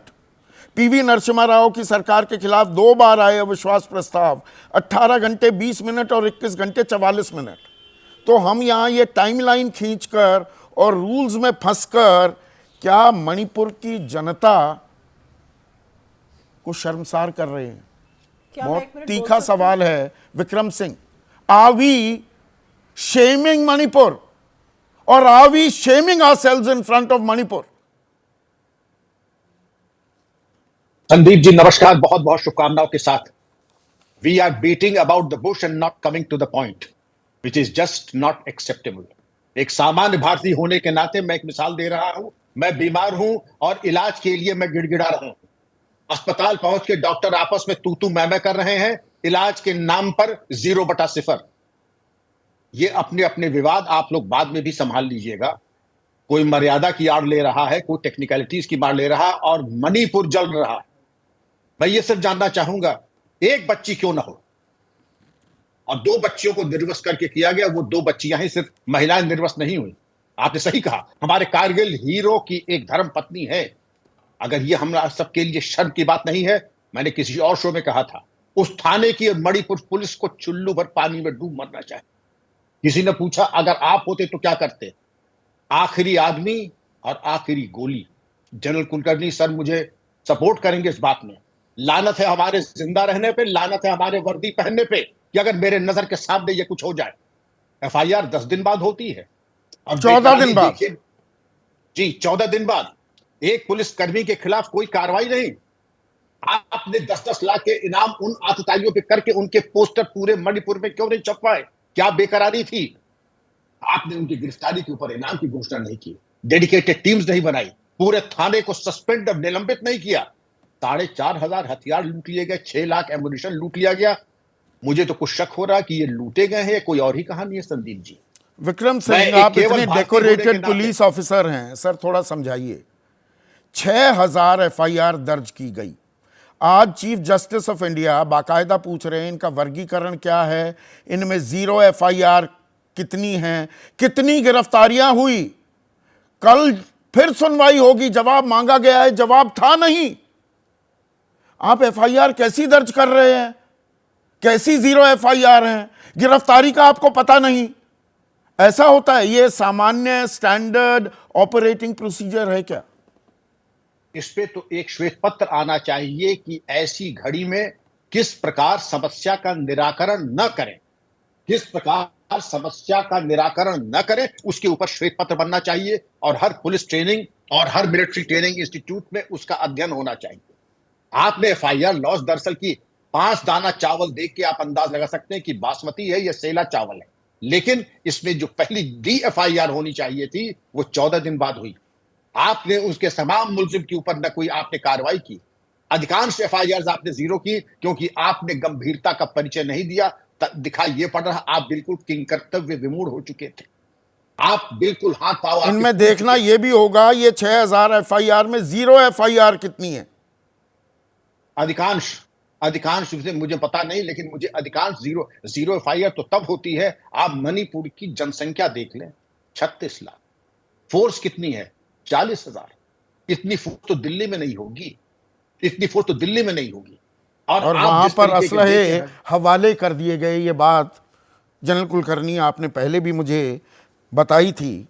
पीवी नरसिम्हा राव की सरकार के खिलाफ 2 बार आए अविश्वास प्रस्ताव, 18 घंटे 20 मिनट और 21 घंटे 44 मिनट। तो हम यहाँ ये टाइमलाइन खींचकर और रूल्स में फंसकर क्या मणिपुर की जनता को शर्मसार कर रहे हैं? बहुत तीखा सवाल है Vikram Singh. Are we shaming Manipur और are we shaming ourselves in front of Manipur? Sandeep ji नमस्कार, बहुत बहुत शुभकामनाओं के साथ। We are beating about the bush and not coming to the point, which is just not acceptable. एक सामान्य भारतीय होने के नाते मैं एक मिसाल दे रहा हूं। मैं बीमार हूं और इलाज के लिए मैं गिड़गिड़ा रहा हूं। अस्पताल पहुंच के डॉक्टर आपस में तू मैं कर रहे हैं, इलाज के नाम पर 0/0। ये अपने अपने विवाद आप लोग बाद में भी संभाल लीजिएगा। कोई मर्यादा की आड़ ले रहा है, कोई टेक्निकलिटीज की मार ले रहा है और मणिपुर जल रहा है। मैं ये सिर्फ जानना चाहूंगा, एक बच्ची क्यों ना हो, और 2 बच्चियों को निर्वस्त करके किया गया। वो 2 बच्चियां ही, सिर्फ महिलाएं निर्वस्त नहीं हुई। आपने सही कहा, हमारे कारगिल हीरो की एक धर्म पत्नी है। अगर ये हम सबके लिए शर्म की बात नहीं है, मैंने किसी और शो में कहा था, उस थाने की और मणिपुर पुलिस को चुल्लू भर पानी में डूब मरना चाहिए। किसी ने पूछा अगर आप होते तो क्या करते? आखिरी आदमी और आखिरी गोली। जनरल कुलकर्णी सर मुझे सपोर्ट करेंगे इस बात में। लानत है हमारे जिंदा रहने पे, लानत है हमारे वर्दी पहनने पे कि अगर मेरे नजर के सामने ये कुछ हो जाए। एफआईआर 10 दिन बाद होती है और 14 दिन बाद। देखिए जी, 14 दिन बाद एक पुलिसकर्मी के खिलाफ कोई कार्रवाई नहीं। आपने 10-10 लाख के इनाम उन आतताइयों पे करके उनके पोस्टर पूरे मणिपुर में क्यों नहीं छपवाए? क्या बेकरारी थी? आपने उनकी गिरफ्तारी के ऊपर इनाम की घोषणा नहीं की, डेडिकेटेड टीम्स नहीं बनाई, पूरे थाने को सस्पेंड और निलंबित नहीं किया। 4,500 हथियार लूट लिए गए, 6 लाख एमुनिशन लूट लिया गया। मुझे तो कुछ शक हो रहा कि ये लूटे गए हैं, कोई और ही कहानी है संदीप जी। विक्रम मैं सिंह, एक आप केवल इतने भारतीय डेकोरेटेड होने के नाते- पुलिस ऑफिसर हैं सर, थोड़ा समझाइए। 6,000 एफआईआर दर्ज की गई। आज चीफ जस्टिस ऑफ इंडिया बाकायदा पूछ रहे हैं इनका वर्गीकरण क्या है, इनमें 0 एफआईआर कितनी हैं, कितनी गिरफ्तारियां हुई। कल फिर सुनवाई होगी, जवाब मांगा गया है, जवाब था नहीं। आप एफआईआर कैसी दर्ज कर रहे हैं? कैसी 0 एफआईआर हैं? गिरफ्तारी का आपको पता नहीं? ऐसा होता है? ये सामान्य स्टैंडर्ड ऑपरेटिंग प्रोसीजर है क्या? इस पे तो एक श्वेत पत्र आना चाहिए कि ऐसी घड़ी में किस प्रकार समस्या का निराकरण न करें, किस प्रकार समस्या का निराकरण न करें, उसके ऊपर श्वेत पत्र बनना चाहिए और हर पुलिस ट्रेनिंग और हर मिलिट्री ट्रेनिंग इंस्टीट्यूट में उसका अध्ययन होना चाहिए। आपने एफआईआर लॉस दरअसल की 5 दाना चावल देख के आप अंदाज लगा सकते हैं कि बासमती है या सेला चावल है, लेकिन इसमें जो पहली डी एफआईआर होनी चाहिए थी वो 14 दिन बाद हुई। आपने उसके तमाम मुलजिम के ऊपर न कोई आपने कार्रवाई की। अधिकांश एफआईआर आपने 0 की क्योंकि आपने गंभीरता का परिचय नहीं दिया। दिखाई ये पड़ रहा आप बिल्कुल किंग कर्तव्य विमूढ़ हो चुके थे। आप बिल्कुल हाथ पाओ। इनमें देखना यह भी होगा ये 6,000 एफआईआर में 0 एफआईआर कितनी है? अधिकांश मुझे पता नहीं, लेकिन मुझे अधिकांश 0 एफआईआर तो तब होती है। आप मणिपुर की जनसंख्या देख लें, 36 लाख। फोर्स कितनी है? 40,000। इतनी फोर्स तो दिल्ली में नहीं होगी, इतनी फोर्स तो दिल्ली में नहीं होगी। और वहां पर असलहे हवाले कर दिए गए। ये बात जनरल कुलकर्णी आपने पहले भी मुझे बताई थी।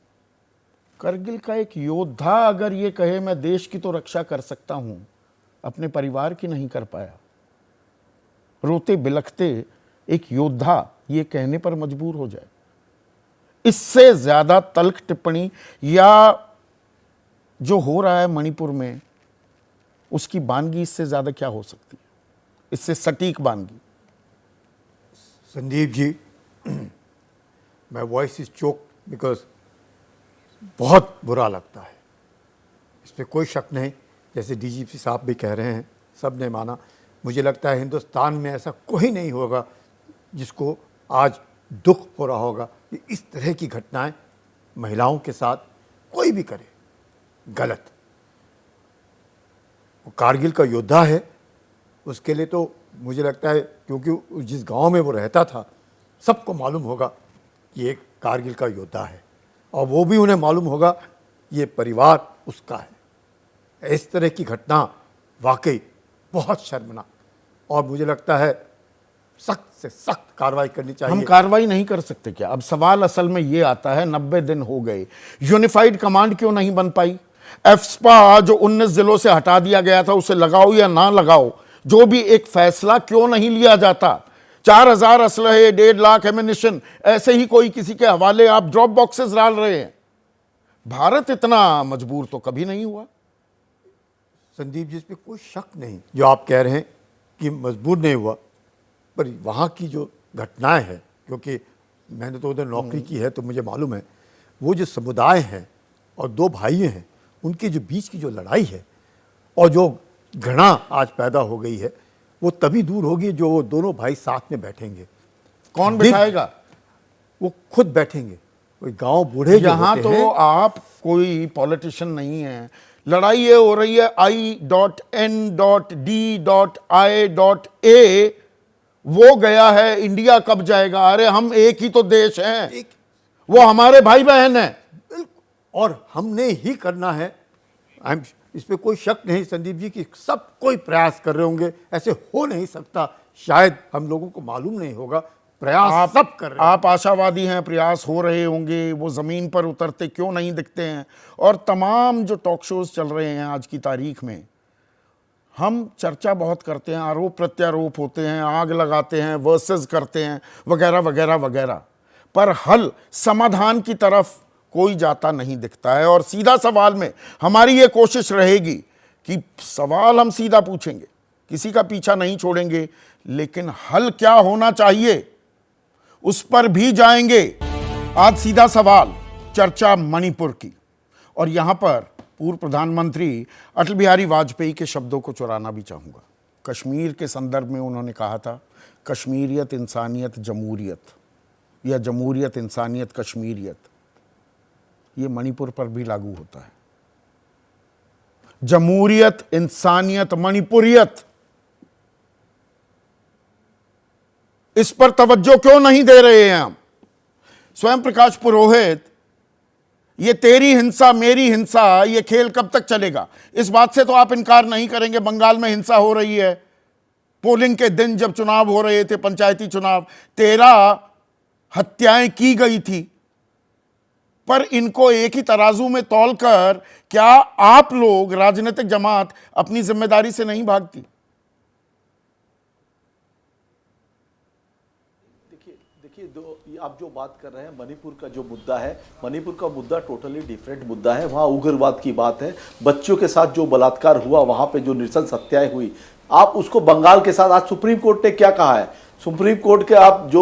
करगिल का एक योद्धा अगर ये कहे मैं देश की तो रक्षा कर सकता हूं, अपने परिवार की नहीं कर पाया, रोते बिलखते एक योद्धा ये कहने पर मजबूर हो जाए, इससे ज्यादा तल्ख टिप्पणी या जो हो रहा है मणिपुर में उसकी बानगी इससे ज्यादा क्या हो सकती है? इससे सटीक बानगी। Sandeep ji, my voice is choke because बहुत बुरा लगता है, इस पर कोई शक नहीं। जैसे डीजीपी साहब भी कह रहे हैं, सब ने माना। मुझे लगता है हिंदुस्तान में ऐसा कोई नहीं होगा जिसको आज दुख हो रहा होगा कि इस तरह की घटनाएं महिलाओं के साथ कोई भी करे, गलत। वो कारगिल का योद्धा है, उसके लिए तो मुझे लगता है, क्योंकि जिस गांव में वो रहता था सबको मालूम होगा कि एक कारगिल का योद्धा है, और वो भी उन्हें मालूम होगा ये परिवार उसका है। इस तरह की घटना वाकई बहुत शर्मनाक, और मुझे लगता है सख्त से सख्त कार्रवाई करनी चाहिए। हम कार्रवाई नहीं कर सकते क्या? अब सवाल असल में ये आता है, 90 दिन हो गए, यूनिफाइड कमांड क्यों नहीं बन पाई? एफस्पा जो 19 जिलों से हटा दिया गया था, उसे लगाओ या ना लगाओ, जो भी एक फैसला क्यों नहीं लिया जाता? 4,000 असलहे, 1.5 लाख एमिनिशन, ऐसे ही कोई किसी के हवाले आप ड्रॉप बॉक्सेस डाल रहे हैं। भारत इतना मजबूर तो कभी नहीं हुआ। संदीप जी, इस पर कोई शक नहीं जो आप कह रहे हैं कि मजबूर नहीं हुआ, पर वहाँ की जो घटनाएं हैं, क्योंकि मैंने तो उधर नौकरी की है तो मुझे मालूम है, वो जो समुदाय हैं और 2 भाई हैं, उनके जो बीच की जो लड़ाई है और जो घृणा आज पैदा हो गई है, वो तभी दूर होगी जो वो दोनों भाई साथ में बैठेंगे। कौन बिठाएगा? वो खुद बैठेंगे। कोई गांव बूढ़े जो यहां होते तो हैं, आप कोई पॉलिटिशियन नहीं है। लड़ाई ये हो रही है I.N.D.I.A, वो गया है, इंडिया कब जाएगा? अरे हम एक ही तो देश हैं, वो हमारे भाई बहन हैं, और हमने ही करना है। इस पे कोई शक नहीं संदीप जी कि सब कोई प्रयास कर रहे होंगे। ऐसे हो नहीं सकता शायद हम लोगों को मालूम नहीं होगा, प्रयास सब कर रहे हैं। आप आशावादी हैं, प्रयास हो रहे होंगे, वो ज़मीन पर उतरते क्यों नहीं दिखते हैं? और तमाम जो टॉक शोज चल रहे हैं आज की तारीख में, हम चर्चा बहुत करते हैं, आरोप प्रत्यारोप होते हैं, आग लगाते हैं, वर्सेस करते हैं, वगैरह वगैरह वगैरह, पर हल समाधान की तरफ कोई जाता नहीं दिखता है। और सीधा सवाल में हमारी ये कोशिश रहेगी कि सवाल हम सीधा पूछेंगे, किसी का पीछा नहीं छोड़ेंगे, लेकिन हल क्या होना चाहिए उस पर भी जाएंगे। आज सीधा सवाल, चर्चा मणिपुर की, और यहां पर पूर्व प्रधानमंत्री अटल बिहारी वाजपेयी के शब्दों को चुराना भी चाहूंगा। कश्मीर के संदर्भ में उन्होंने कहा था, कश्मीरियत इंसानियत जमहूरियत, या जमहूरियत इंसानियत कश्मीरियत। ये मणिपुर पर भी लागू होता है। जमहूरियत इंसानियत मणिपुरियत, इस पर तवज्जो क्यों नहीं दे रहे हैं हम? स्वयं प्रकाश पुरोहित, ये तेरी हिंसा मेरी हिंसा, ये खेल कब तक चलेगा? इस बात से तो आप इनकार नहीं करेंगे, बंगाल में हिंसा हो रही है, पोलिंग के दिन जब चुनाव हो रहे थे, पंचायती चुनाव, 13 हत्याएं की गई थी, पर इनको एक ही तराजू में तौलकर क्या आप लोग, राजनीतिक जमात, अपनी जिम्मेदारी से नहीं भागती? देखिए, आप जो बात कर रहे हैं मणिपुर का जो मुद्दा है, मणिपुर का मुद्दा टोटली डिफरेंट मुद्दा है। वहाँ उग्रवाद की बात है, बच्चों के साथ जो बलात्कार हुआ, वहाँ पे जो नृशंस हत्याएं हुई, आप उसको बंगाल के साथ, आज सुप्रीम कोर्ट ने क्या कहा है, सुप्रीम कोर्ट के आप जो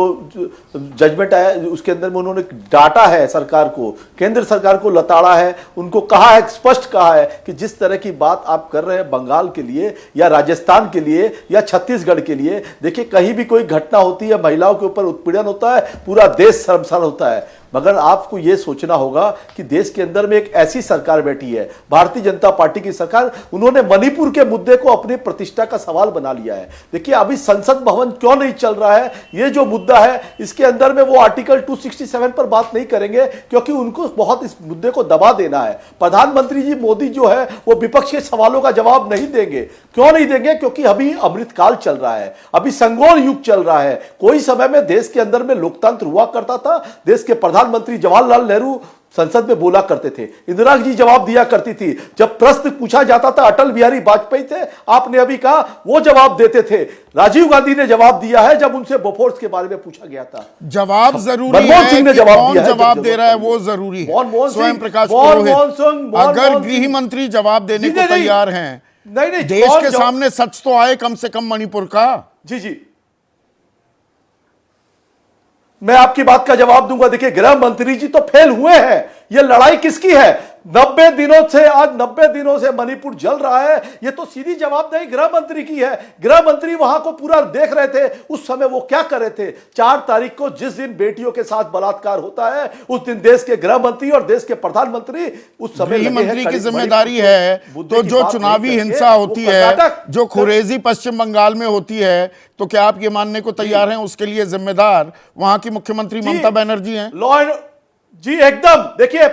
जजमेंट आया उसके अंदर में उन्होंने डांटा है सरकार को, केंद्र सरकार को लताड़ा है, उनको कहा है, स्पष्ट कहा है कि जिस तरह की बात आप कर रहे हैं बंगाल के लिए या राजस्थान के लिए या छत्तीसगढ़ के लिए, देखिए कहीं भी कोई घटना होती है, महिलाओं के ऊपर उत्पीड़न होता है, पूरा देश शर्मसार होता है। मगर आपको यह सोचना होगा कि देश के अंदर में एक ऐसी सरकार बैठी है, भारतीय जनता पार्टी की सरकार, उन्होंने मणिपुर के मुद्दे को अपनी प्रतिष्ठा का सवाल बना लिया है। देखिए अभी संसद भवन क्यों नहीं चल रहा है, ये जो मुद्दा है इसके अंदर में वो आर्टिकल 267 पर बात नहीं करेंगे, क्योंकि उनको बहुत इस मुद्दे को दबा देना है। प्रधानमंत्री जी मोदी जो है वो विपक्ष के सवालों का जवाब नहीं देंगे। क्यों नहीं देंगे? क्योंकि अभी अमृतकाल चल रहा है, अभी संगोल युग चल रहा है। कोई समय में देश के अंदर में लोकतंत्र हुआ करता था, देश के प्रधानमंत्री जवाहरलाल नेहरू संसद में बोला करते थे, इंदिरा जी जवाब दिया करती थी, जब प्रश्न पूछा जाता था अटल बिहारी वाजपेयी थे, आपने अभी कहा, वो जवाब देते थे। राजीव गांधी ने जवाब दिया है जब उनसे बोफोर्स के बारे में पूछा गया था। जवाब जरूरी मनमोहन है, सिंह ने कि जवाब कौन दिया है, जवाब दे रहा है वो जरूरी है। स्वयं प्रकाश पुरोहित, अगर गृह मंत्री जवाब देने को तैयार हैं, नहीं, देश के सामने सच तो आए कम से कम मणिपुर का। जी, मैं आपकी बात का जवाब दूंगा। देखिए गृह मंत्री जी तो फेल हुए हैं, ये लड़ाई किसकी है? 90 दिनों से, आज 90 दिनों से मणिपुर जल रहा है, ये तो सीधी जवाबदेही गृह मंत्री की है। गृह मंत्री वहां को पूरा देख रहे थे, उस समय वो क्या कर रहे थे? 4 तारीख को जिस दिन बेटियों के साथ बलात्कार होता है, उस दिन देश के गृह मंत्री और देश के प्रधानमंत्री उस समय गृह मंत्री की जिम्मेदारी है, तो जो चुनावी हिंसा होती है, जो खुरेजी पश्चिम बंगाल में होती है, तो क्या आप ये मानने को तैयार हैं उसके लिए जिम्मेदार वहां की मुख्यमंत्री ममता बनर्जी हैं? लॉ एंड जी एकदम। देखिए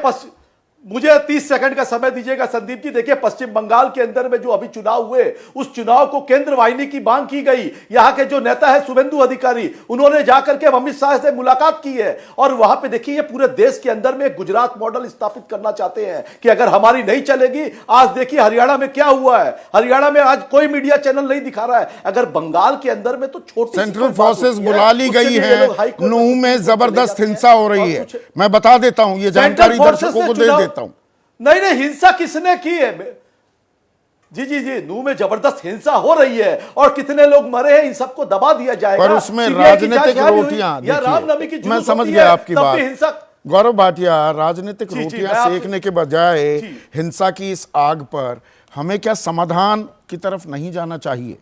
मुझे 30 सेकंड का समय दीजिएगा संदीप जी। देखिए पश्चिम बंगाल के अंदर में जो अभी चुनाव हुए, उस चुनाव को केंद्र वाहिनी की मांग की गई। यहां के जो नेता है शुभेंदु अधिकारी, उन्होंने जाकर के अमित शाह से मुलाकात की है, और वहां पे देखिए ये पूरे देश के अंदर में गुजरात मॉडल स्थापित करना चाहते हैं कि अगर हमारी नहीं चलेगी। आज देखिए हरियाणा में क्या हुआ है, हरियाणा में आज कोई मीडिया चैनल नहीं दिखा रहा है। अगर बंगाल के अंदर में तो छोटी सेंट्रल फोर्सेस बुला ली गई है, नूह में जबरदस्त हिंसा हो रही है। मैं बता देता हूं, ये जानकारी दर्शकों को दे देता हूं। नहीं, हिंसा किसने की है? जी, नूह में जबरदस्त हिंसा हो रही है और कितने लोग मरे हैं, इन सबको दबा दिया जाएगा। पर उसमें राजनीतिक रोटियां, या रामनवमी की मैं समझ गया आपकी बात। गौरव भाटिया, राजनीतिक रोटियां सेकने के बजाय हिंसा की इस आग पर हमें क्या समाधान की तरफ नहीं जाना चाहिए?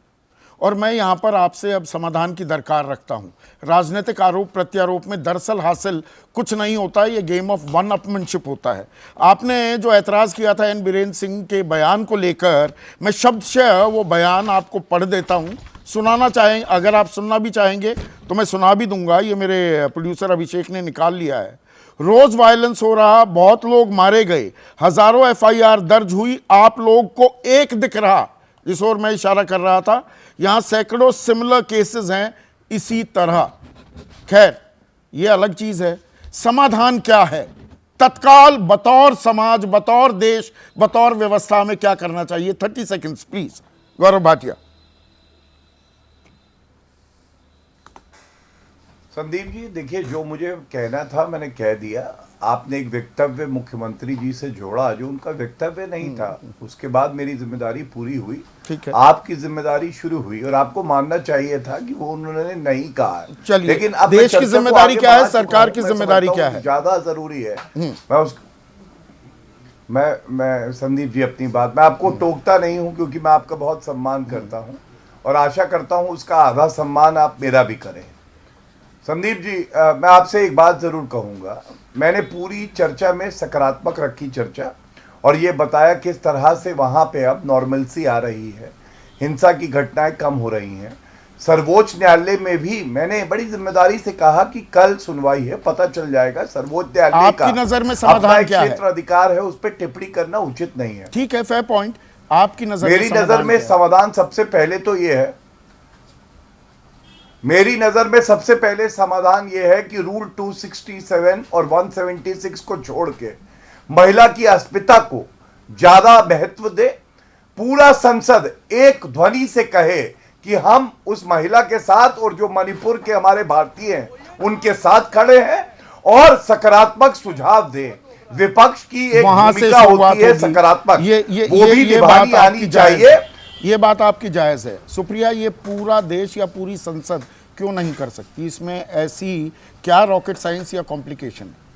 और मैं यहां पर आपसे अब समाधान की दरकार रखता हूं। राजनीतिक आरोप प्रत्यारोप में दरअसल हासिल कुछ नहीं होता है, ये गेम ऑफ वन अपमैनशिप होता है। आपने जो ऐतराज़ किया था एन बीरेन सिंह के बयान को लेकर, मैं शब्दशः वो बयान आपको पढ़ देता हूं। सुनाना चाहें, अगर आप सुनना भी चाहेंगे तो मैं सुना भी दूंगा, ये मेरे प्रोड्यूसर अभिषेक ने निकाल लिया है। रोज वायलेंस हो रहा, बहुत लोग मारे गए, हजारों FIR दर्ज हुई, आप लोग को एक दिख रहा, जिस ओर मैं इशारा कर रहा था, यहां सैकड़ों सिमिलर केसेस हैं इसी तरह। खैर, ये अलग चीज है। समाधान क्या है? तत्काल बतौर समाज, बतौर देश, बतौर व्यवस्था में क्या करना चाहिए? 30 सेकेंड्स प्लीज, गौरव भाटिया। संदीप जी, देखिए, जो मुझे कहना था मैंने कह दिया। आपने एक वक्तव्य मुख्यमंत्री जी से जोड़ा जो उनका वक्तव्य नहीं था। उसके बाद मेरी जिम्मेदारी पूरी हुई, ठीक है। आपकी जिम्मेदारी शुरू हुई और आपको मानना चाहिए था कि वो उन्होंने नहीं कहा है। चलिए, लेकिन अब देश की मैं चर्चा को जिम्मेदारी आगे क्या है, बढ़ा चुका सरकार हूं। की मैं जिम्मेदारी समझता क्या हूं है? ज्यादा जरूरी है। मैं संदीप जी अपनी बात, मैं आपको टोकता नहीं हूं क्योंकि मैं आपका बहुत सम्मान करता हूं और आशा करता हूं उसका आधा सम्मान आप मेरा भी करें। संदीप जी, मैं आपसे एक बात जरूर कहूंगा। मैंने पूरी चर्चा में सकारात्मक रखी चर्चा और ये बताया किस तरह से वहां पे अब नॉर्मलसी आ रही है, हिंसा की घटनाएं कम हो रही हैं। सर्वोच्च न्यायालय में भी मैंने बड़ी जिम्मेदारी से कहा कि कल सुनवाई है, पता चल जाएगा। सर्वोच्च न्यायालय आपकी नजर में समाधान क्या है? क्षेत्र अधिकार है, उस पर टिप्पणी करना उचित नहीं है। ठीक है, फेयर पॉइंट। आपकी नजर में मेरी नजर समाधान में क्या है? समाधान सबसे पहले तो ये है, मेरी नजर में सबसे पहले समाधान यह है कि रूल 267 और 176 को छोड़ के महिला की अस्मिता को ज्यादा महत्व दे। पूरा संसद एक ध्वनि से कहे कि हम उस महिला के साथ और जो मणिपुर के हमारे भारतीय हैं उनके साथ खड़े हैं और सकारात्मक सुझाव दे। विपक्ष की एक वहां से भूमिका शुरुआत होती है होगी। सकारात्मक, वो भी ये निभानी बात आनी आपकी जायज चाहिए। है। ये बात आपकी जायज है। सुप्रिया, ये पूरा देश या पूरी संसद क्यों नहीं कर सकती? इसमें ऐसी क्या रॉकेट साइंस या कॉम्प्लिकेशन है?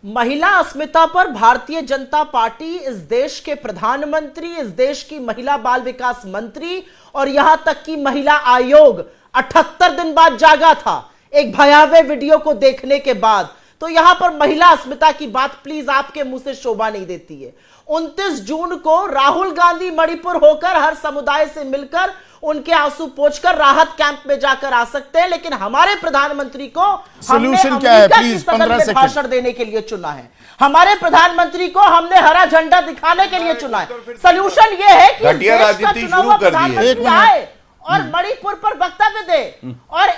महिला अस्मिता पर भारतीय जनता पार्टी, इस देश के प्रधानमंत्री, इस देश की महिला बाल विकास मंत्री और यहां तक कि महिला आयोग 78 दिन बाद जागा था एक भयावह वीडियो को देखने के बाद। तो यहां पर महिला अस्मिता की बात प्लीज आपके मुंह से शोभा नहीं देती है। 29 जून को राहुल गांधी मणिपुर होकर हर समुदाय से मिलकर उनके आंसू पोंछकर राहत कैंप में जाकर आ सकते हैं, लेकिन हमारे प्रधानमंत्री को हमने Solution क्या है? अमेरिका की Please, सदन 15 में सेकंड। भाषण देने के लिए चुना है। हमारे प्रधानमंत्री को हमने हरा झंडा दिखाने के लिए चुना है। सोल्यूशन ये है कि इस घटिया देश का राजनीति चुना शुरू हुआ कर दी है। प्रधानमंत्री एक मिनट। आए और मणिपुर पर वक्तव्य दे और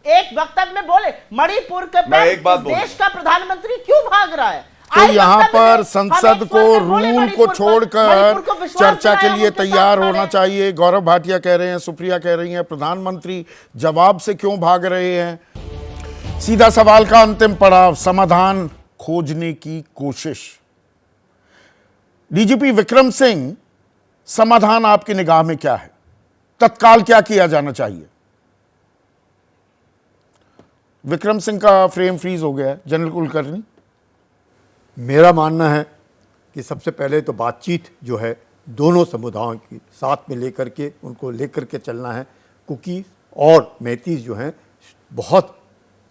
एक वक्तव्य में बोले मणिपुर के मैं पे एक बात इस बोलूं। देश का प्रधानमंत्री क्यों भाग रहा है? तो आए यहां वक्तव्य पर दे। संसद हम एक को स्वर में बोले रूल को मणिपुर पर, छोड़कर मणिपुर को विश्वास चर्चा के दिलाया, लिए उनके साथ तैयार खड़े। होना चाहिए। गौरव भाटिया कह रहे हैं, सुप्रिया कह रही हैं, प्रधानमंत्री जवाब से क्यों भाग रहे हैं? सीधा सवाल का अंतिम पड़ाव, समाधान खोजने की कोशिश। डीजीपी विक्रम सिंह, समाधान आपकी निगाह में क्या है? तत्काल क्या किया जाना चाहिए? विक्रम सिंह का फ्रेम फ्रीज हो गया है। जनरल कुलकर्णी, मेरा मानना है कि सबसे पहले तो बातचीत जो है दोनों समुदायों की साथ में लेकर के उनको लेकर के चलना है। कुकी और मैतीज जो हैं बहुत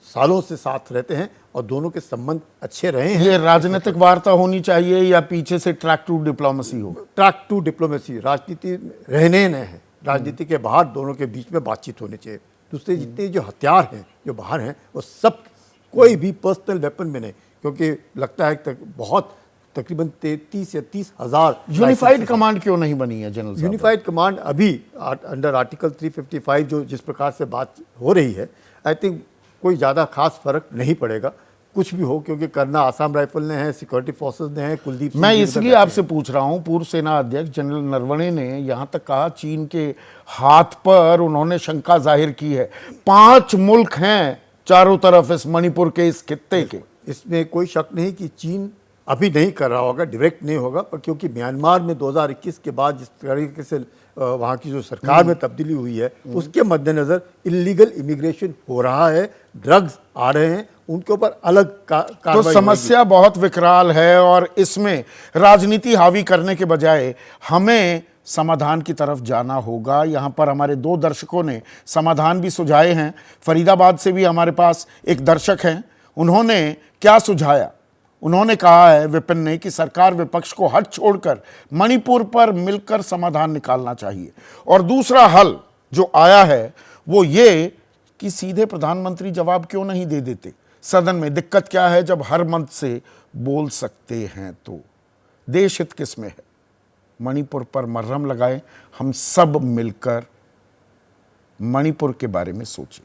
सालों से साथ रहते हैं और दोनों के संबंध अच्छे रहे हैं। ये राजनीतिक वार्ता होनी चाहिए या पीछे से ट्रैक टू डिप्लोमेसी हो? ट्रैक टू डिप्लोमेसी, राजनीति रहने न है, राजनीति के बाहर दोनों के बीच में बातचीत होनी चाहिए। दूसरे जितने जो हथियार हैं जो बाहर हैं वो सब कोई भी पर्सनल वेपन में नहीं, क्योंकि लगता है बहुत तकरीबन 33 या 30 हज़ार यूनिफाइड कमांड क्यों नहीं बनी है जनरल साहब? यूनिफाइड कमांड अभी अंडर आर्टिकल 355 जो जिस प्रकार से बात हो रही है, आई थिंक कोई ज़्यादा खास फर्क नहीं पड़ेगा कुछ भी हो, क्योंकि करना आसाम राइफल ने है, सिक्योरिटी फोर्सेस ने है, कुलदीप सिंह मैं जी इसलिए उधर आपसे पूछ रहा हूं, पूर्व सेना अध्यक्ष जनरल नरवणे ने यहां तक कहा चीन के हाथ पर उन्होंने शंका जाहिर की है। 5 मुल्क हैं चारों तरफ इस मणिपुर के इस खित्ते के। इसमें कोई शक नहीं कि चीन अभी नहीं कर रहा होगा, डायरेक्ट नहीं होगा, पर क्योंकि म्यांमार में 2021 के बाद जिस तरीके से वहाँ की जो सरकार में तब्दीली हुई है उसके मद्देनज़र इलीगल इमिग्रेशन हो रहा है, ड्रग्स आ रहे हैं, उनके ऊपर अलग तो कार्रवाई समस्या बहुत विकराल है और इसमें राजनीति हावी करने के बजाय हमें समाधान की तरफ जाना होगा। यहाँ पर हमारे 2 दर्शकों ने समाधान भी सुझाए हैं। फरीदाबाद से भी हमारे पास एक दर्शक हैं, उन्होंने क्या सुझाया? उन्होंने कहा है विपिन ने कि सरकार विपक्ष को हट छोड़कर मणिपुर पर मिलकर समाधान निकालना चाहिए। और दूसरा हल जो आया है वो ये कि सीधे प्रधानमंत्री जवाब क्यों नहीं दे देते? सदन में दिक्कत क्या है जब हर मंच से बोल सकते हैं? तो देश हित किस में है? मणिपुर पर मरहम लगाएं, हम सब मिलकर मणिपुर के बारे में सोचें।